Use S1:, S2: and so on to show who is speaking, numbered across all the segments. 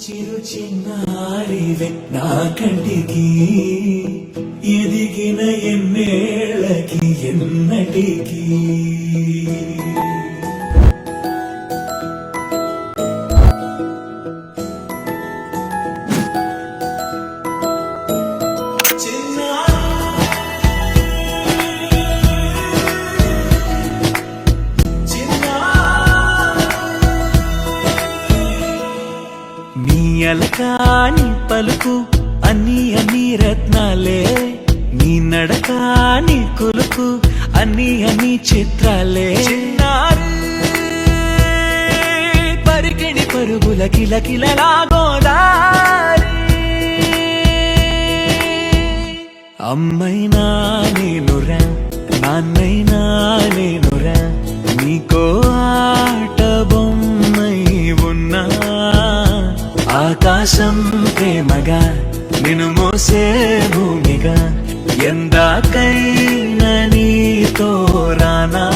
S1: చిరు చిన్నారివే నా కంటికి ఎదిగిన ఎన్నేళ్ళకి ఎన్నటికి అలకాని పలుకు అన్ని రత్నాలే నీ నడకాని కొలుకు అన్ని చిత్రాలే పరికిణి పరుగుల కిలకిలలాగోదారి అమ్మైనా నేనురా నాన్నైనా నేనురా నీకో ఆట బొమ్మై ఉన్నా ఆకాశం ప్రేమగా నిన్ను మోసే భూమిగా ఎందాకైనా నీతో రానా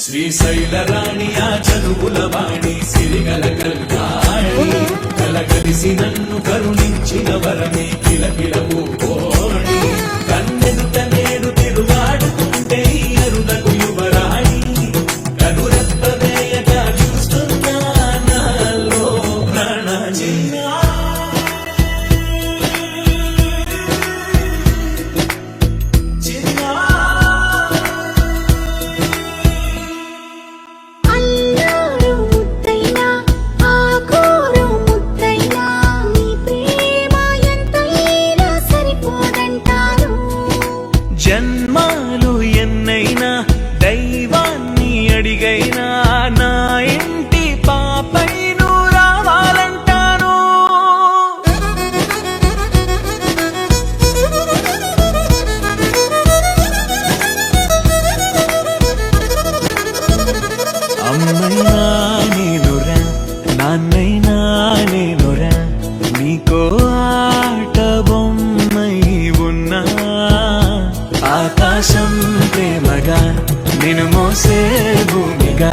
S1: శ్రీశైల రాణి ఆ చదువుల వాణి సిరిగల కల్గాణి కలగలిసి నన్ను కరుణించిన వరమే కిలకిలవు కోణి కన్నెదుట నేడు తిరుగాడుతుంటే అరుదకు యువరాణి కనురెప్పవేయగా చూస్తున్నా నాలో ప్రాణాన్ని జన్మాలు ఎన్నైనా దైవాన్ని అడిగైనా నా ఇంటి పాపై నువ్వు రావాలంటాను అమ్మైనా నేనురా నాన్నైనా నేనురా నీకో ఆట బొమ్మై ఉన్నా ఆకాశం ప్రేమగా నిన్ను మోసే భూమిగా